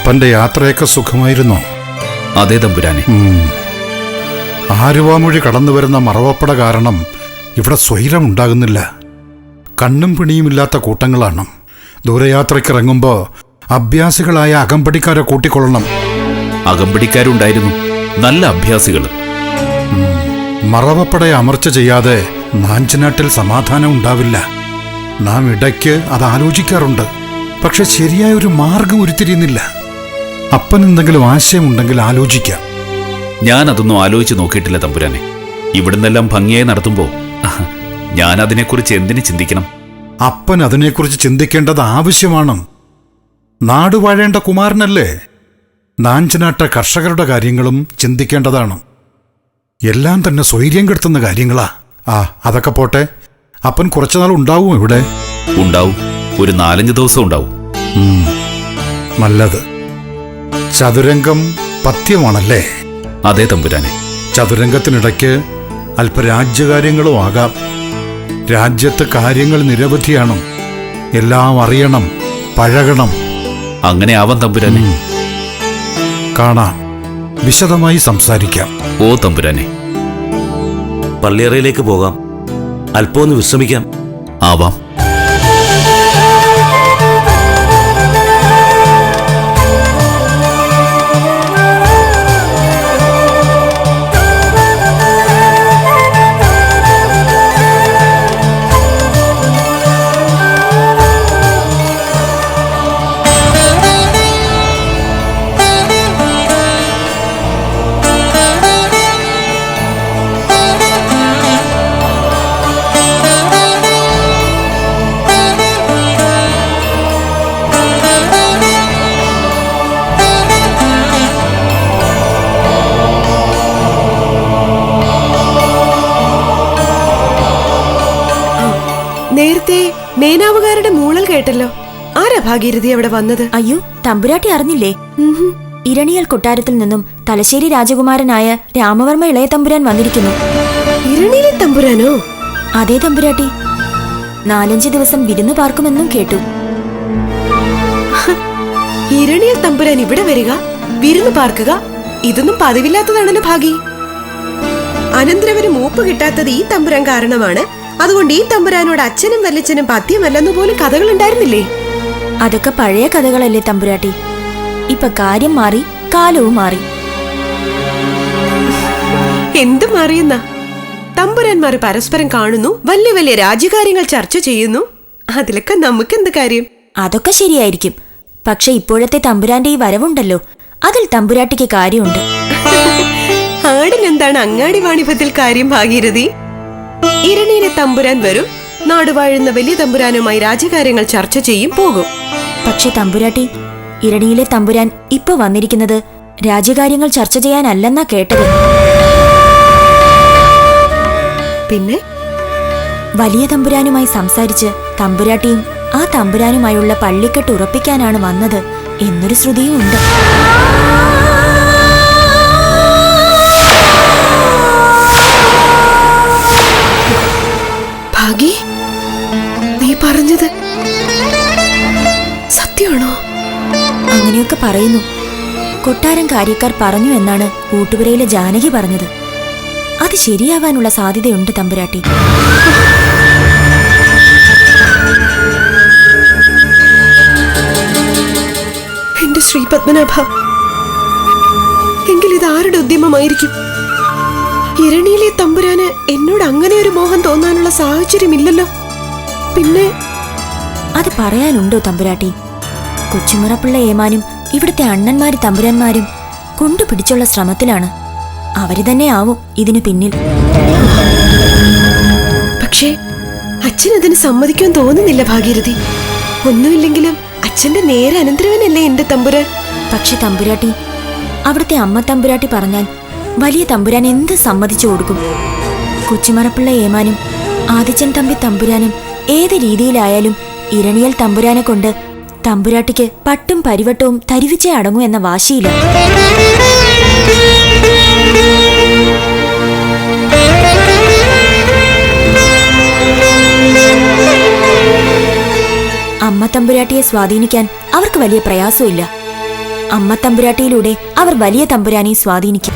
അപ്പന്റെ യാത്രയൊക്കെ സുഖമായിരുന്നോ? അതേ തമ്പുരാനെ. ആലുവാമൊഴി കടന്നു വരുന്ന മറവപ്പട കാരണം ഇവിടെ സ്വൈരമുണ്ടാകുന്നില്ല. കണ്ണും പിണിയുമില്ലാത്ത കൂട്ടങ്ങളാണ്. ദൂരയാത്രയ്ക്കിറങ്ങുമ്പോൾ അഭ്യാസികളായ അകമ്പടിക്കാരെ കൂട്ടിക്കൊള്ളണം. അകമ്പടിക്കാരുണ്ടായിരുന്നു, നല്ല അഭ്യാസികൾ. മറവപ്പടയെ അമർച്ച ചെയ്യാതെ നാഞ്ചനാട്ടിൽ സമാധാനം ഉണ്ടാവില്ല. നാം ഇടയ്ക്ക് അത് ആലോചിക്കാറുണ്ട്. പക്ഷെ ശരിയായ ഒരു മാർഗം ഉരുത്തിരിയുന്നില്ല. അപ്പൻ എന്തെങ്കിലും ആശയമുണ്ടെങ്കിൽ ആലോചിക്കാം. ഞാൻ അതൊന്നും ആലോചിച്ച് നോക്കിയിട്ടില്ല തമ്പുരാനെ. ഇവിടുന്നെല്ലാം ഭംഗിയായി നടത്തുമ്പോൾ ഞാൻ അതിനെക്കുറിച്ച് എന്തിനു ചിന്തിക്കണം? അപ്പൻ അതിനെക്കുറിച്ച് ചിന്തിക്കേണ്ടത് ആവശ്യമാണ്. നാടുവാഴേണ്ട കുമാരനല്ലേ? നാഞ്ചനാട്ട കർഷകരുടെ കാര്യങ്ങളും ചിന്തിക്കേണ്ടതാണ്. എല്ലാം തന്നെ സ്വൈര്യം കെടുത്തുന്ന കാര്യങ്ങളാ. അതൊക്കെ പോട്ടെ, അപ്പൻ കുറച്ചുനാൾ ഉണ്ടാവും ഇവിടെ? ഉണ്ടാവും, ഒരു 4-5 ദിവസം ഉണ്ടാവും. നല്ലത്. ചതുരംഗം പഥ്യമാണല്ലേ? അതേ തമ്പുരാനെ. ചതുരംഗത്തിനിടയ്ക്ക് അല്പ രാജ്യകാര്യങ്ങളും ആകാം. രാജ്യത്ത് കാര്യങ്ങൾ നിരവധിയാണ്. എല്ലാം അറിയണം, പഴകണം. അങ്ങനെ ആവാം തമ്പുരാനെ. കാണാം, വിശദമായി സംസാരിക്കാം. ഓ തമ്പുരാനെ. പള്ളിയറയിലേക്ക് പോകാം, അല്പം ഒന്ന് വിശ്രമിക്കാം. ആവാം. നേരത്തെ മേനാവുകാരുടെ മൂളൽ കേട്ടല്ലോ. ആരാ ഭാഗീരഥി അവിടെ വന്നത്? അയ്യോ, തമ്പുരാട്ടി അറിഞ്ഞില്ലേ? ഇരണിയൽ കൊട്ടാരത്തിൽ നിന്നും തലശ്ശേരി രാജകുമാരനായ രാമവർമ്മ ഇളയ തമ്പുരാൻ വന്നിരിക്കുന്നു. ഇരണിയിലെ തമ്പുരാനോ? അതേ തമ്പുരാട്ടി. 4-5 ദിവസം വിരുന്നു പാർക്കുമെന്നും കേട്ടു. ഇരണിയൽ തമ്പുരാൻ ഇവിടെ വരിക, വിരുന്നു പാർക്കുക, ഇതൊന്നും പതിവില്ലാത്തതാണല്ലോ ഭാഗി. അനന്തരവന് മൂപ്പ് കിട്ടാത്തത് ഈ തമ്പുരാൻ കാരണമാണ്. അതുകൊണ്ട് ഈ തമ്പുരാനോട് അച്ഛനും വല്യച്ഛനും പഥ്യമല്ലെന്ന് പോലും കഥകൾ ഉണ്ടായിരുന്നില്ലേ? അതൊക്കെ പഴയ കഥകളല്ലേ തമ്പുരാട്ടി. ഇപ്പൊ കാര്യം മാറി, കാലവും മാറി. എന്ത് മാറിയെന്ന? തമ്പുരാന്മാർ പരസ്പരം കാണുന്നു, വലിയ വലിയ രാജ്യകാര്യങ്ങൾ ചർച്ച ചെയ്യുന്നു. അതിലൊക്കെ നമുക്കെന്ത് കാര്യം? അതൊക്കെ ശരിയായിരിക്കും. പക്ഷെ ഇപ്പോഴത്തെ തമ്പുരാന്റെ ഈ വരവുണ്ടല്ലോ, അതിൽ തമ്പുരാട്ടിക്ക് കാര്യമുണ്ട്. ആടിനെന്താണ് അങ്ങാടി വാണിഭത്തിൽ കാര്യം ഭാഗീരഥി? ഇരണിയിലെ തമ്പുരാൻ വരും, നാടുവാഴുന്ന വലിയ തമ്പുരാനുമായി രാജകാര്യങ്ങൾ ചർച്ച ചെയ്യും, പോകും. പക്ഷെ തമ്പുരാട്ടി, ഇരണിയിലെ തമ്പുരാൻ ഇപ്പൊ വന്നിരിക്കുന്നത് രാജ്യകാര്യങ്ങൾ ചർച്ച ചെയ്യാനല്ലെന്നാ കേട്ടത്. പിന്നെ വലിയ തമ്പുരാനുമായി സംസാരിച്ച് തമ്പുരാട്ടിയും ആ തമ്പുരാനുമായുള്ള പള്ളിക്കെട്ട് ഉറപ്പിക്കാനാണ് വന്നത് എന്നൊരു ശ്രുതിയും ഉണ്ട്. ഭാഗി, നീ പറഞ്ഞത് സത്യമാണോ? അങ്ങനെയൊക്കെ പറയുന്നു. കൊട്ടാരം കാര്യക്കാർ പറഞ്ഞു എന്നാണ് ഊട്ടുപുരയിലെ ജാനകി പറഞ്ഞത്. അത് ശരിയാവാനുള്ള സാധ്യതയുണ്ട് തമ്പുരാട്ടി. എന്റെ ശ്രീ പത്മനാഭ, എങ്കിൽ ഇത് ആരുടെ ഉദ്യമമായിരിക്കും? ഇരണിയിലെ തമ്പുരാന് എന്നോട് അങ്ങനെ ഒരു മോഹം തോന്നാനുള്ള സാഹചര്യമില്ലല്ലോ. പിന്നെ അത് പറയാനുണ്ടോ തമ്പുരാട്ടി? കൊച്ചുമുറപ്പിള്ള ഏമാനും ഇവിടുത്തെ അണ്ണന്മാരും തമ്പുരാന്മാരും കൊണ്ടുപിടിച്ചുള്ള ശ്രമത്തിലാണ്. അവര് തന്നെ ആവും ഇതിനു പിന്നിൽ. പക്ഷേ അച്ഛൻ അതിന് സമ്മതിക്കാൻ തോന്നുന്നില്ല ഭാഗീരഥി. ഒന്നുമില്ലെങ്കിലും അച്ഛന്റെ നേരെ അനന്തരവനല്ലേ എന്റെ തമ്പുരാൻ. പക്ഷെ തമ്പുരാട്ടി, അവിടുത്തെ അമ്മ തമ്പുരാട്ടി പറഞ്ഞാൽ വലിയ തമ്പുരാൻ എന്ത് സമ്മതിച്ചു കൊടുക്കും? കൊച്ചുമറപ്പിള്ള ഏമാനും ആദിച്ചൻ തമ്പി തമ്പുരാനും ഏത് രീതിയിലായാലും ഇരണിയൽ തമ്പുരാനെ കൊണ്ട് തമ്പുരാട്ടിക്ക് പട്ടും പരിവട്ടവും തരിവിച്ചേ അടങ്ങൂ എന്ന വാശിയില്ല. അമ്മ തമ്പുരാട്ടിയെ സ്വാധീനിക്കാൻ അവർക്ക് വലിയ പ്രയാസമില്ല. അമ്മ തമ്പുരാട്ടിയിലൂടെ അവർ വലിയ തമ്പുരാനെ സ്വാധീനിക്കും.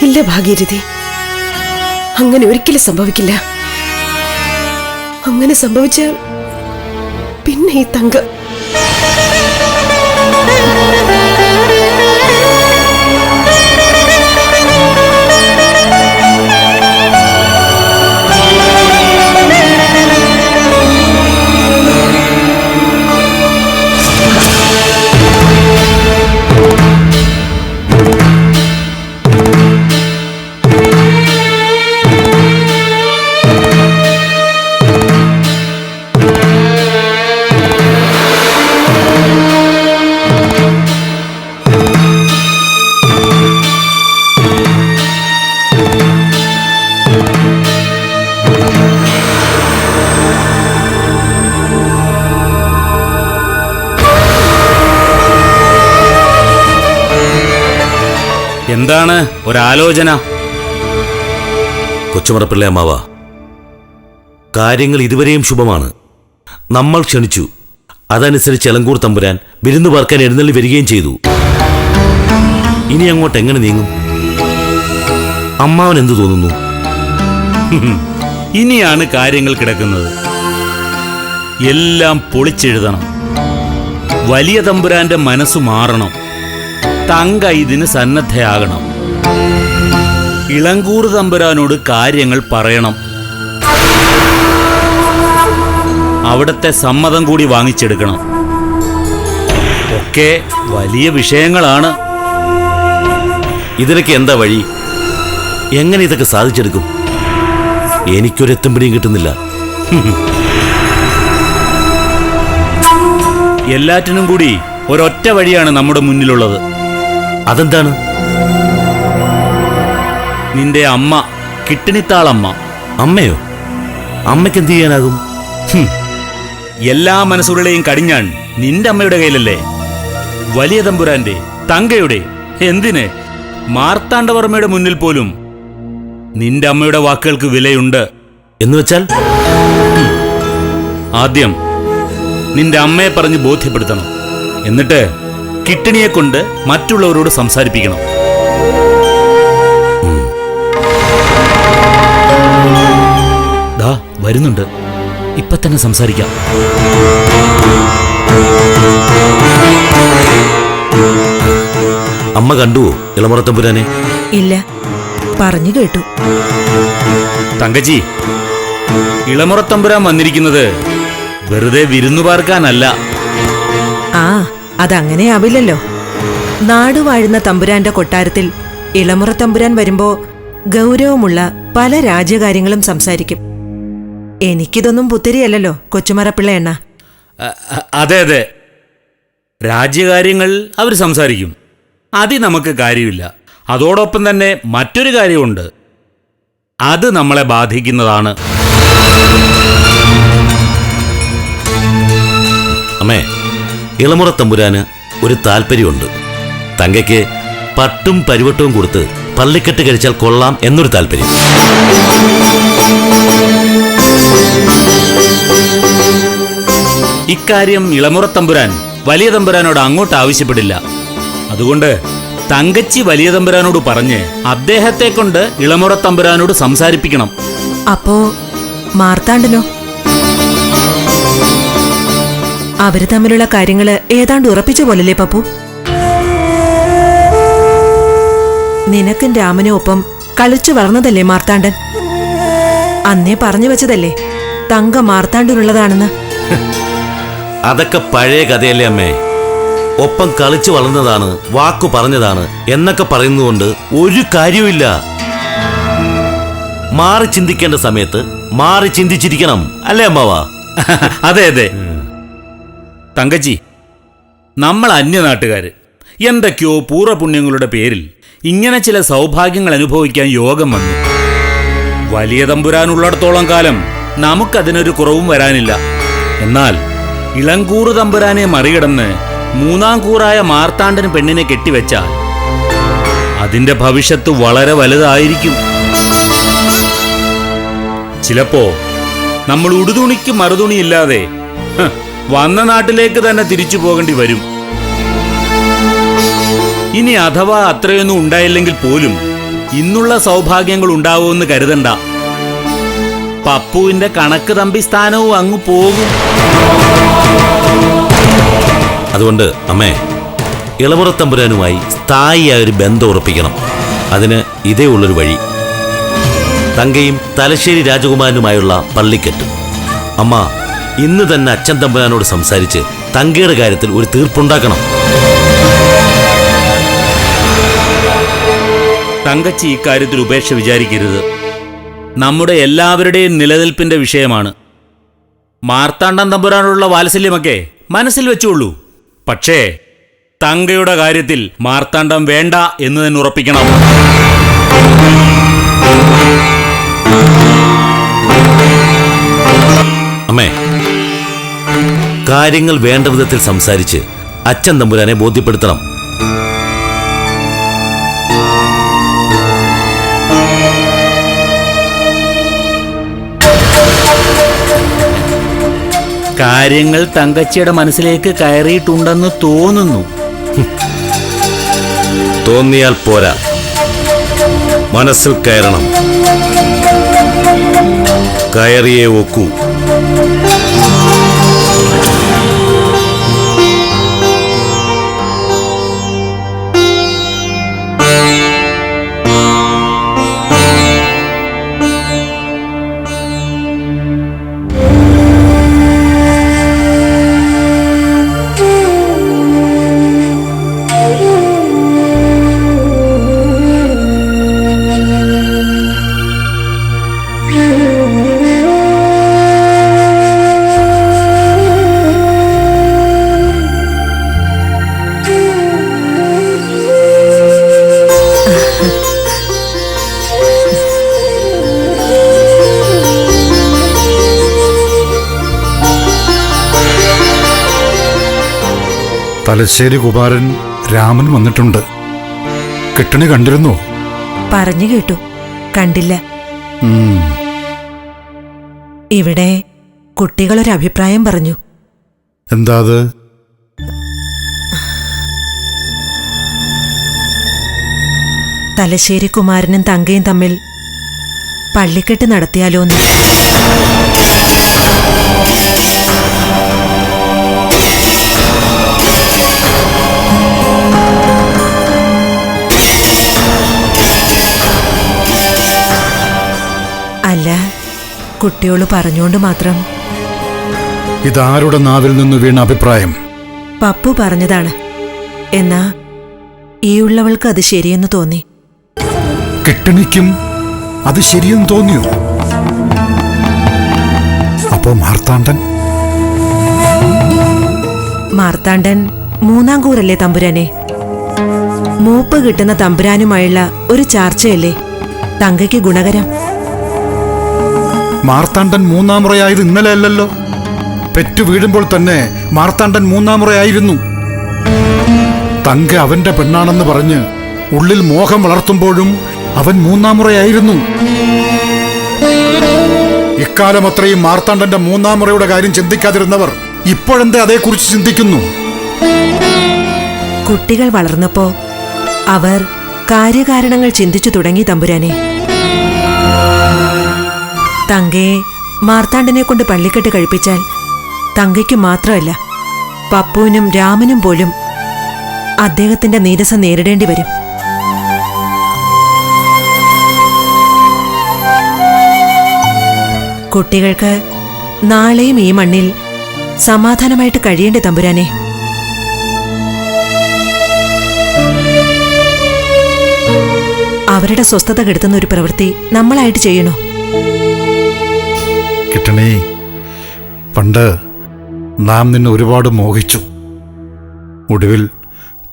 ഇല്ല ഭാഗീരഥി, അങ്ങനെ ഒരിക്കലും സംഭവിക്കില്ല. അങ്ങനെ സംഭവിച്ചാൽ പിന്നെ ഈ തങ്ക എന്താണ് ഒരാലോചന? കൊച്ചുമറപ്പിള്ള അമ്മാവ, കാര്യങ്ങൾ ഇതുവരെയും ശുഭമാണ്. നമ്മൾ ക്ഷണിച്ചു, അതനുസരിച്ച് എലങ്കൂർ തമ്പുരാൻ വിരുന്നു പാർക്കാൻ എഴുന്നള്ളി വരികയും ചെയ്തു. ഇനി അങ്ങോട്ട് എങ്ങനെ നീങ്ങും? അമ്മാവൻ എന്തു തോന്നുന്നു? ഇനിയാണ് കാര്യങ്ങൾ കിടക്കുന്നത്. എല്ലാം പൊളിച്ചെഴുതണം. വലിയ തമ്പുരാന്റെ മനസ്സു മാറണം. തങ്ക ഇതിന് സന്നദ്ധയാകണം. ഇളങ്കൂർ തമ്പുരാനോട് കാര്യങ്ങൾ പറയണം. അവിടത്തെ സമ്മതം കൂടി വാങ്ങിച്ചെടുക്കണം. ഒക്കെ വലിയ വിഷയങ്ങളാണ്. ഇതിനൊക്കെ എന്താ വഴി? എങ്ങനെ ഇതൊക്കെ സാധിച്ചെടുക്കും? എനിക്കൊരെത്തും പിടിയും കിട്ടുന്നില്ല. എല്ലാറ്റിനും കൂടി ഒരൊറ്റ വഴിയാണ് നമ്മുടെ മുന്നിലുള്ളത്. അതെന്താണ്? നിന്റെ അമ്മ, കിട്ടിണിത്താളമ്മ. അമ്മയോ? അമ്മയ്ക്ക് എന്ത് ചെയ്യാനാകും? എല്ലാ മനസ്സുകളെയും കടിഞ്ഞാൻ നിന്റെ അമ്മയുടെ കയ്യിലല്ലേ? വലിയ തമ്പുരാന്റെ, തങ്കയുടെ, എന്തിന് മാർത്താണ്ഡവർമ്മയുടെ മുന്നിൽ പോലും നിന്റെ അമ്മയുടെ വാക്കുകൾക്ക് വിലയുണ്ട്. എന്നുവെച്ചാൽ ആദ്യം നിന്റെ അമ്മയെ പറഞ്ഞ് ബോധ്യപ്പെടുത്തണം. എന്നിട്ട് കിട്ടിണിയെ കൊണ്ട് മറ്റുള്ളവരോട് സംസാരിപ്പിക്കണം. ദാ വരുന്നുണ്ട്, ഇപ്പൊ തന്നെ സംസാരിക്കാം. അമ്മ കണ്ടുവോ ഇളമുറത്തമ്പുരാനെ? ഇല്ല, പറഞ്ഞു കേട്ടു. തങ്കച്ചി, ഇളമുറത്തമ്പുരാൻ വന്നിരിക്കുന്നത് വെറുതെ വിരുന്നു പാർക്കാനല്ല. ആ, അതങ്ങനെ ആവില്ലല്ലോ. നാട് വാഴുന്ന തമ്പുരാന്റെ കൊട്ടാരത്തിൽ ഇളമുറ തമ്പുരാൻ വരുമ്പോ ഗൗരവമുള്ള പല രാജ്യകാര്യങ്ങളും സംസാരിക്കും. എനിക്കിതൊന്നും പുത്തിരിയല്ലല്ലോ കൊച്ചുമറപ്പിള്ള എണ്ണ. അതെ അതെ, രാജ്യകാര്യങ്ങൾ അവർ സംസാരിക്കും. അതി നമുക്ക് കാര്യമില്ല. അതോടൊപ്പം തന്നെ മറ്റൊരു കാര്യമുണ്ട്. അത് നമ്മളെ ബാധിക്കുന്നതാണ്. അമ്മേ, ഇളമുറത്തമ്പുരാന് ഒരു താല്പര്യമുണ്ട്. തങ്കയ്ക്ക് പട്ടും പരിവട്ടവും കൊടുത്ത് പള്ളിക്കെട്ട് കഴിച്ചാൽ കൊള്ളാം എന്നൊരു താല്പര്യം. ഇക്കാര്യം ഇളമുറത്തമ്പുരാൻ വലിയ തമ്പുരാനോട് അങ്ങോട്ട് ആവശ്യപ്പെടില്ല. അതുകൊണ്ട് തങ്കച്ചി വലിയ തമ്പുരാനോട് പറഞ്ഞ് അദ്ദേഹത്തെ കൊണ്ട് ഇളമുറത്തമ്പുരാനോട് സംസാരിപ്പിക്കണം. അപ്പോ മാർത്താണ്ഡനോ? അവര് തമ്മിലുള്ള കാര്യങ്ങള് ഏതാണ്ട് ഉറപ്പിച്ച പോലല്ലേ പപ്പു? നിനക്കും രാമനും ഒപ്പം കളിച്ചു വളർന്നതല്ലേ മാർത്താണ്ഡൻ? അന്നേ പറഞ്ഞു വെച്ചതല്ലേ തങ്ക മാർത്താണ്ഡനുള്ളതാണെന്ന്? അതൊക്കെ പഴയ കഥയല്ലേ അമ്മേ. ഒപ്പം കളിച്ചു വളർന്നതാണ്, വാക്കു പറഞ്ഞതാണ് എന്നൊക്കെ പറയുന്നതുകൊണ്ട് ഒരു കാര്യവുമില്ല. മാറി ചിന്തിക്കേണ്ട സമയത്ത് മാറി ചിന്തിച്ചിരിക്കണം, അല്ലേ അമ്മാവാ? അതെ അതെ തങ്കച്ചി, നമ്മൾ അന്യനാട്ടുകാര് എന്തൊക്കെയോ പൂർവ്വപുണ്യങ്ങളുടെ പേരിൽ ഇങ്ങനെ ചില സൗഭാഗ്യങ്ങൾ അനുഭവിക്കാൻ യോഗം വന്നു. വലിയ തമ്പുരാനുള്ളിടത്തോളം കാലം നമുക്കതിനൊരു കുറവും വരാനില്ല. എന്നാൽ ഇളങ്കൂറ് തമ്പുരാനെ മറികടന്ന് മൂന്നാം കൂറായ മാർത്താണ്ഡന് പെണ്ണിനെ കെട്ടിവെച്ചാൽ അതിന്റെ ഭവിഷ്യത്ത് വളരെ വലുതായിരിക്കും. ചിലപ്പോ നമ്മൾ ഉടുതുണിക്ക് മറുതുണിയില്ലാതെ വന്ന നാട്ടിലേക്ക് തന്നെ തിരിച്ചു പോകേണ്ടി വരും. ഇനി അഥവാ അത്രയൊന്നും ഉണ്ടായില്ലെങ്കിൽ പോലും ഇന്നുള്ള സൗഭാഗ്യങ്ങൾ ഉണ്ടാവുമെന്ന് കരുതണ്ട. പപ്പുവിന്റെ കണക്ക് തമ്പി സ്ഥാനവും അങ്ങ് പോകും. അതുകൊണ്ട് അമ്മേ, ഇളമുറ തമ്പുരാനുമായി സ്ഥായിയായ ഒരു ബന്ധം ഉറപ്പിക്കണം. അതിന് ഇതേ ഉള്ളൊരു വഴി. തങ്കയും തലശ്ശേരി രാജകുമാരനുമായുള്ള പള്ളിക്കെട്ട്. അമ്മ ഇന്ന് തന്നെ അച്ഛൻ തമ്പുരാനോട് സംസാരിച്ച് തങ്കയുടെ കാര്യത്തിൽ ഒരു തീർപ്പുണ്ടാക്കണം. തങ്കച്ചി ഇക്കാര്യത്തിൽ ഉപേക്ഷ വിചാരിക്കരുത്. നമ്മുടെ എല്ലാവരുടെയും നിലനിൽപ്പിന്റെ വിഷയമാണ്. മാർത്താണ്ഡൻ തമ്പുരാനോടുള്ള വാത്സല്യമൊക്കെ മനസ്സിൽ വെച്ചുള്ളൂ. പക്ഷേ തങ്കയുടെ കാര്യത്തിൽ മാർത്താണ്ഡം വേണ്ട എന്ന് തന്നെ ഉറപ്പിക്കണം. അമ്മേ, കാര്യങ്ങൾ വേണ്ട വിധത്തിൽ സംസാരിച്ച് അച്ഛൻ തമ്പുരാനെ ബോധ്യപ്പെടുത്തണം. കാര്യങ്ങൾ തങ്കച്ചിയുടെ മനസ്സിലേക്ക് കയറിയിട്ടുണ്ടെന്ന് തോന്നുന്നു. തോന്നിയാൽ പോരാ, മനസ്സിൽ കയറണം. കയറിയേ ഒക്കൂ. തലശ്ശേരി കുമാരൻ രാമൻ വന്നിട്ടുണ്ട്. കിട്ടണി കണ്ടിരുന്നോ? പറഞ്ഞു കേട്ടു, കണ്ടില്ല. ഇവിടെ കുട്ടികളൊരു അഭിപ്രായം പറഞ്ഞു. എന്താ അത്? തലശ്ശേരി കുമാരനും തങ്കയും തമ്മിൽ പള്ളിക്കെട്ട് നടത്തിയാലോന്ന്. അല്ല, കുട്ടിയോള് പറഞ്ഞോണ്ട് മാത്രം. ഇതാരുടെ നാവിൽ നിന്ന് വീണ അഭിപ്രായം? പപ്പു പറഞ്ഞതാണ്. എന്നാ ഈ ഉള്ളവൾക്ക് അത് ശരിയെന്ന് തോന്നി. കിട്ടണിക്കും അത് ശരിയെന്ന് തോന്നിയോ? അപ്പോ മാർത്താണ്ഡൻ? മാർത്താണ്ഡൻ മൂന്നാം കൂറല്ലേ തമ്പുരാനെ? മൂപ്പ് കിട്ടുന്ന തമ്പുരാനുമായുള്ള ഒരു ചാർച്ചയല്ലേ തങ്കയ്ക്ക് ഗുണകരം. മാർത്താണ്ഡൻ മൂന്നാം മുറയായത് ഇന്നലെ അല്ലല്ലോ. പെറ്റു വീഴുമ്പോൾ തന്നെ മാർത്താണ്ഡൻ മൂന്നാം മുറയായിരുന്നു. തങ്ക അവന്റെ പെണ്ണാണെന്ന് പറഞ്ഞ് ഉള്ളിൽ മോഹം വളർത്തുമ്പോഴും അവൻ മൂന്നാം മുറയായിരുന്നു. ഇക്കാലം അത്രയും മാർത്താണ്ഡന്റെ മൂന്നാം മുറയുടെ കാര്യം ചിന്തിക്കാതിരുന്നവർ ഇപ്പോഴെന്തേ അതേക്കുറിച്ച് ചിന്തിക്കുന്നു? കുട്ടികൾ വളർന്നപ്പോ അവർ കാര്യകാരണങ്ങൾ ചിന്തിച്ചു തുടങ്ങി തമ്പുരാനെ. തങ്കയെ മാർത്താണ്ഡനെ കൊണ്ട് പള്ളിക്കെട്ട് കഴിപ്പിച്ചാൽ തങ്കയ്ക്ക് മാത്രമല്ല പപ്പുവിനും രാമനും പോലും അദ്ദേഹത്തിന്റെ നീരസം നേരിടേണ്ടി വരും. കുട്ടികൾക്ക് നാളെയും ഈ മണ്ണിൽ സമാധാനമായിട്ട് കഴിയേണ്ടേ തമ്പുരാനെ? അവരുടെ സ്വസ്ഥത കെടുത്തുന്ന ഒരു പ്രവൃത്തി നമ്മളായിട്ട് ചെയ്യണോ? കിട്ടണേ, പണ്ട് നാം നിന്നെ ഒരുപാട് മോഹിച്ചു. ഒടുവിൽ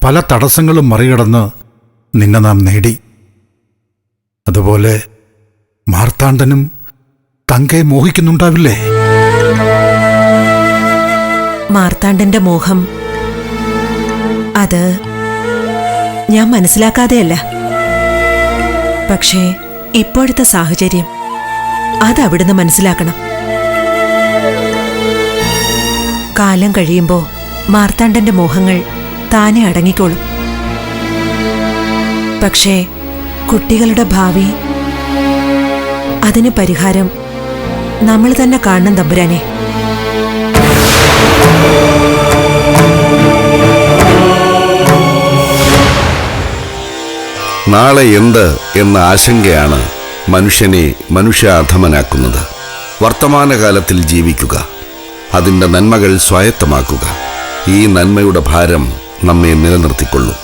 പല തടസ്സങ്ങളും മറികടന്ന് നിന്നെ നാം നേടി. അതുപോലെ മാർത്താണ്ഡനും തങ്കയെ മോഹിക്കുന്നുണ്ടാവില്ലേ? മാർത്താണ്ഡന്റെ മോഹം അത് ഞാൻ മനസ്സിലാക്കാതെയല്ല. പക്ഷേ ഇപ്പോഴത്തെ സാഹചര്യം അത് അവിടുന്ന് മനസ്സിലാക്കണം. കാലം കഴിയുമ്പോ മാർത്താണ്ഡന്റെ മോഹങ്ങൾ താനെ അടങ്ങിക്കോളും. പക്ഷേ കുട്ടികളുടെ ഭാവി, അതിന് പരിഹാരം നമ്മൾ തന്നെ കാണണം തമ്പുരാനെ. നാളെ എന്ത് എന്ന ആശങ്കയാണ് മനുഷ്യനെ മനുഷ്യാധമനാക്കുന്നത്. വർത്തമാനകാലത്തിൽ ജീവിക്കുക, അതിൻ്റെ നന്മകൾ സ്വായത്തമാക്കുക. ഈ നന്മയുടെ ഭാരം നമ്മെ നിലനിർത്തിക്കൊള്ളും.